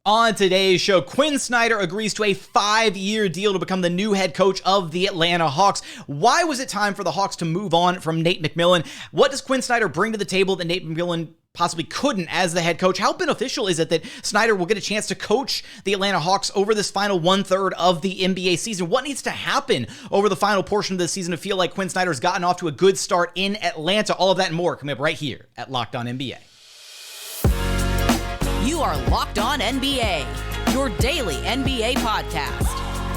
On today's show, Quin Snyder agrees to a 5-year deal to become the new head coach of the Atlanta Hawks. Why was it time for the Hawks to move on from Nate McMillan? What does Quin Snyder bring to the table that Nate McMillan possibly couldn't as the head coach? How beneficial is it that Snyder will get a chance to coach the Atlanta Hawks over this final 1/3 of the NBA season? What needs to happen over the final portion of the season to feel like Quin Snyder's gotten off to a good start in Atlanta? All of that and more coming up right here at Locked On NBA. You are Locked On NBA, your daily NBA podcast.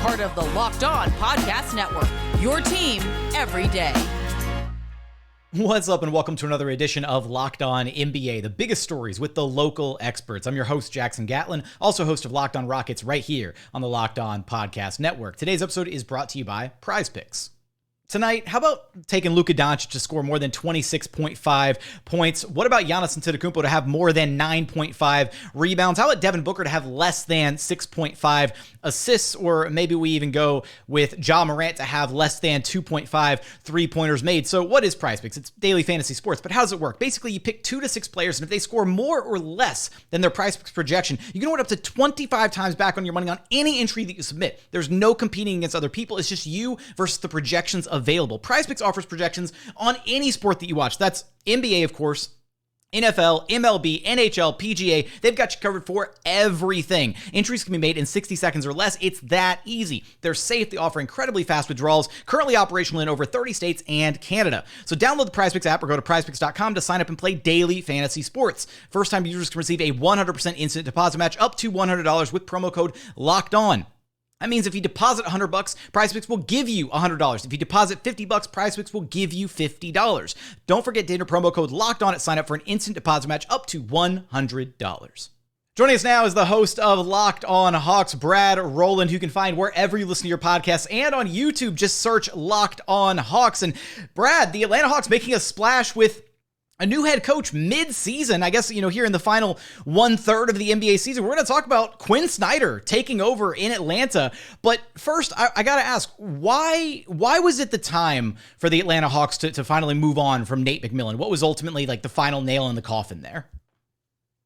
Part of the Locked On Podcast Network, your team every day. What's up and welcome to another edition of Locked On NBA, the biggest stories with the local experts. I'm your host, Jackson Gatlin, also host of Locked On Rockets right here on the Locked On Podcast Network. Today's episode is brought to you by Prize Picks. Tonight, how about taking Luka Doncic to score more than 26.5 points? What about Giannis Antetokounmpo to have more than 9.5 rebounds? How about Devin Booker to have less than 6.5 assists? Or maybe we even go with Ja Morant to have less than 2.5 three-pointers made. So what is Prize Picks? It's daily fantasy sports, but how does it work? Basically, you pick 2 to 6 players, and if they score more or less than their Prize Picks projection, you can win up to 25 times back on your money on any entry that you submit. There's no competing against other people. It's just you versus the projections available. Prize Picks offers projections on any sport that you watch. That's NBA, of course, NFL, MLB, NHL, PGA. They've got you covered for everything. Entries can be made in 60 seconds or less. It's that easy. They're safe. They offer incredibly fast withdrawals, currently operational in over 30 states and Canada. So download the Prize Picks app or go to prizepicks.com to sign up and play daily fantasy sports. First-time users can receive a 100% instant deposit match up to $100 with promo code LOCKEDON. That means if you deposit $100, Prize Picks will give you $100. If you deposit $50, Prize Picks will give you $50. Don't forget to enter promo code Locked On at sign up for an instant deposit match up to $100. Joining us now is the host of Locked On Hawks, Brad Rowland, who you can find wherever you listen to your podcasts and on YouTube. Just search Locked On Hawks. And Brad, the Atlanta Hawks making a splash with a new head coach mid-season, I guess, here in the final 1/3 of the NBA season. We're going to talk about Quin Snyder taking over in Atlanta. But first, I got to ask, why was it the time for the Atlanta Hawks to finally move on from Nate McMillan? What was ultimately like the final nail in the coffin there?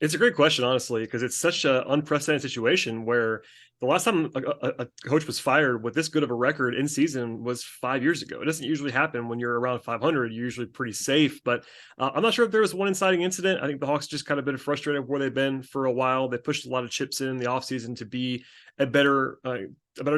It's a great question, honestly, because it's such an unprecedented situation where the last time a coach was fired with this good of a record in season was 5 years ago. It doesn't usually happen when you're around 500. You're usually pretty safe, but I'm not sure if there was one inciting incident. I think the Hawks just kind of been frustrated where they've been for a while. They pushed a lot of chips in the offseason to be a better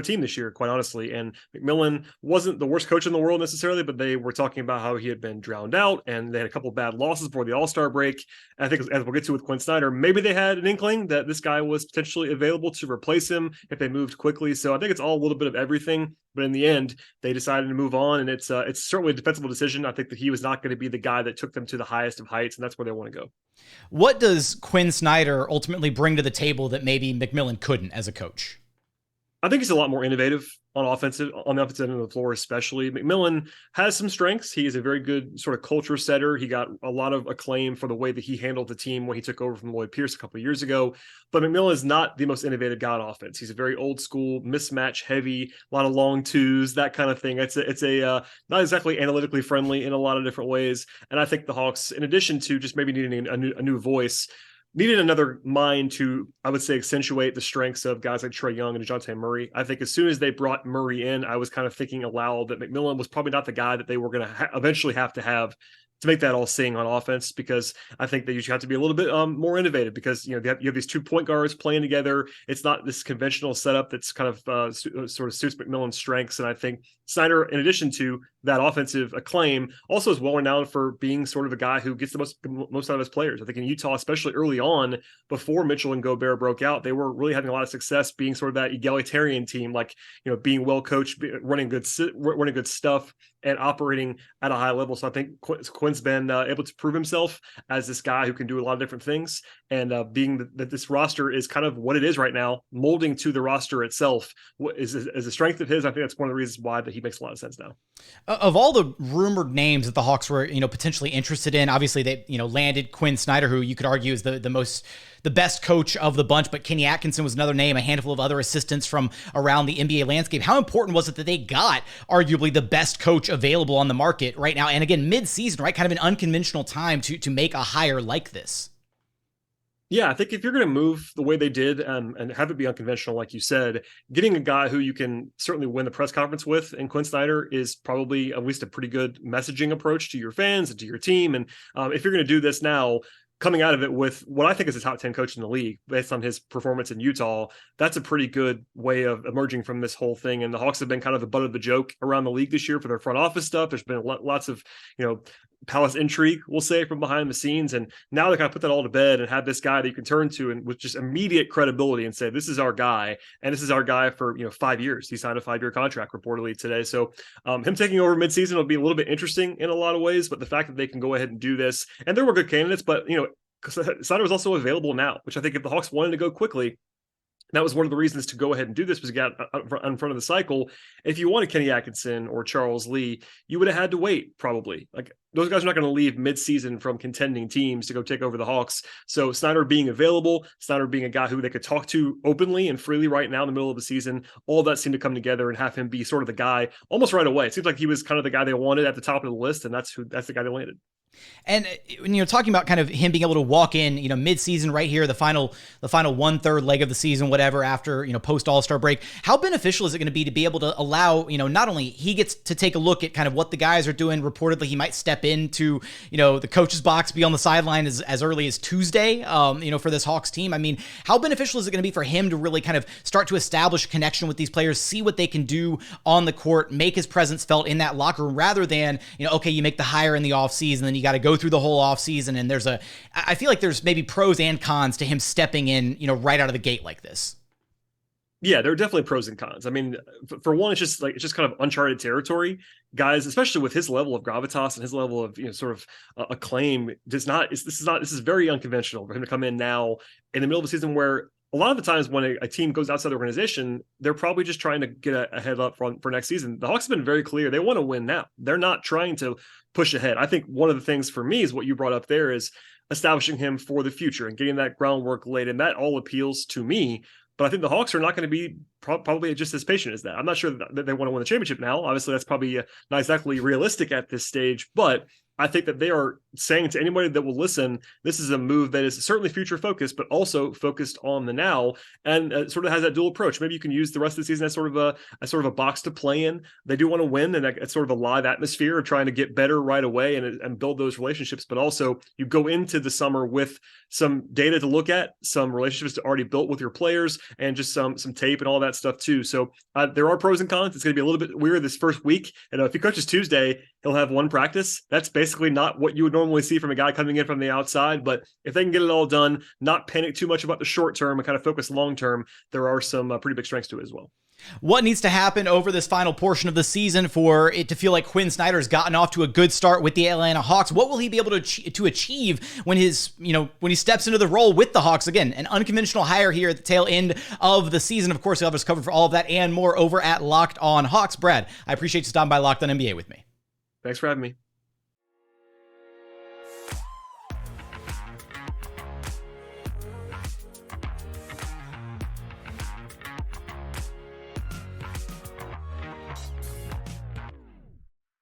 team this year, quite honestly. And McMillan wasn't the worst coach in the world necessarily, but they were talking about how he had been drowned out and they had a couple of bad losses before the All-Star break. And I think as we'll get to with Quin Snyder, maybe they had an inkling that this guy was potentially available to replace him if they moved quickly. So I think it's all a little bit of everything, but in the end, they decided to move on. And it's certainly a defensible decision. I think that he was not going to be the guy that took them to the highest of heights, and that's where they want to go. What does Quin Snyder ultimately bring to the table that maybe McMillan couldn't as a coach? I think he's a lot more innovative on the offensive end of the floor, especially. McMillan has some strengths. He is a very good sort of culture setter. He got a lot of acclaim for the way that he handled the team when he took over from Lloyd Pierce a couple of years ago. But McMillan is not the most innovative guy on offense. He's a very old school, mismatch heavy, a lot of long twos, that kind of thing. It's not exactly analytically friendly in a lot of different ways. And I think the Hawks, in addition to just maybe needing a new voice, needed another mind to, I would say, accentuate the strengths of guys like Trae Young and DeJounte Murray. I think as soon as they brought Murray in, I was kind of thinking aloud that McMillan was probably not the guy that they were going to eventually have to make that all sing on offense, because I think that you have to be a little bit more innovative because, you have these 2 point guards playing together. It's not this conventional setup that's kind of sort of suits McMillan's strengths. And I think Snyder, in addition to that offensive acclaim, also is well renowned for being sort of a guy who gets the most out of his players. I think in Utah, especially early on, before Mitchell and Gobert broke out, they were really having a lot of success being sort of that egalitarian team, like, being well coached, running good stuff, and operating at a high level. So I think Quin's been able to prove himself as this guy who can do a lot of different things. And being that this roster is kind of what it is right now, molding to the roster itself is a strength of his. I think that's one of the reasons why that he makes a lot of sense now. Of all the rumored names that the Hawks were, potentially interested in, obviously they, landed Quin Snyder, who you could argue is the best coach of the bunch, but Kenny Atkinson was another name, a handful of other assistants from around the NBA landscape. How important was it that they got arguably the best coach available on the market right now? And again, mid-season, right? Kind of an unconventional time to make a hire like this. Yeah, I think if you're going to move the way they did and have it be unconventional, like you said, getting a guy who you can certainly win the press conference with in Quin Snyder is probably at least a pretty good messaging approach to your fans and to your team. And if you're going to do this now, coming out of it with what I think is a top 10 coach in the league based on his performance in Utah, that's a pretty good way of emerging from this whole thing. And the Hawks have been kind of the butt of the joke around the league this year for their front office stuff. There's been lots of, palace intrigue, we'll say, from behind the scenes. And now they kind of put that all to bed and have this guy that you can turn to and with just immediate credibility and say, this is our guy. And this is our guy for, 5 yeyears. He signed a 5-year contract reportedly today. So him taking over midseason will be a little bit interesting in a lot of ways, but the fact that they can go ahead and do this, and there were good candidates, but, Snyder was also available now, which I think if the Hawks wanted to go quickly, that was one of the reasons to go ahead and do this, was get in front of the cycle. If you wanted Kenny Atkinson or Charles Lee, you would have had to wait probably. Like, those guys are not going to leave midseason from contending teams to go take over the Hawks. So Snyder being available, Snyder being a guy who they could talk to openly and freely right now in the middle of the season, all that seemed to come together and have him be sort of the guy almost right away. It seems like he was kind of the guy they wanted at the top of the list, and that's the guy they landed. And when you're talking about kind of him being able to walk in, mid-season right here, the final 1/3 leg of the season, whatever, after, post All-Star break, how beneficial is it going to be able to allow, not only he gets to take a look at kind of what the guys are doing. Reportedly, he might step into, the coach's box, be on the sideline as early as Tuesday, for this Hawks team. I mean, how beneficial is it going to be for him to really kind of start to establish a connection with these players, see what they can do on the court, make his presence felt in that locker room, rather than, okay, you make the hire in the offseason, then you got to go through the whole offseason, and I feel like there's maybe pros and cons to him stepping in, right out of the gate like this. Yeah, there are definitely pros and cons. I mean, for one, it's just kind of uncharted territory. Guys, especially with his level of gravitas and his level of sort of acclaim, this is very unconventional for him to come in now in the middle of the season, where a lot of the times when a team goes outside the organization, they're probably just trying to get a head up for next season. The Hawks have been very clear. They want to win now. They're not trying to push ahead. I think one of the things for me is what you brought up there, is establishing him for the future and getting that groundwork laid. And that all appeals to me. But I think the Hawks are not going to be probably just as patient as that. I'm not sure that they want to win the championship now. Obviously, that's probably not exactly realistic at this stage, but I think that they are saying to anybody that will listen, this is a move that is certainly future focused, but also focused on the now, and sort of has that dual approach. Maybe you can use the rest of the season as sort of a box to play in. They do want to win, and it's sort of a live atmosphere of trying to get better right away and build those relationships. But also, you go into the summer with some data to look at, some relationships to already built with your players, and just some tape and all that stuff too. So there are pros and cons. It's going to be a little bit weird this first week. And if he coaches Tuesday, he'll have one practice. That's basically not what you would normally see from a guy coming in from the outside. But if they can get it all done, not panic too much about the short term and kind of focus long term, there are some pretty big strengths to it as well. What needs to happen over this final portion of the season for it to feel like Quin Snyder's gotten off to a good start with the Atlanta Hawks? What will he be able to achieve when when he steps into the role with the Hawks? Again, an unconventional hire here at the tail end of the season. Of course, we'll have us covered for all of that and more over at Locked On Hawks. Brad, I appreciate you stopping by Locked On NBA with me. Thanks for having me.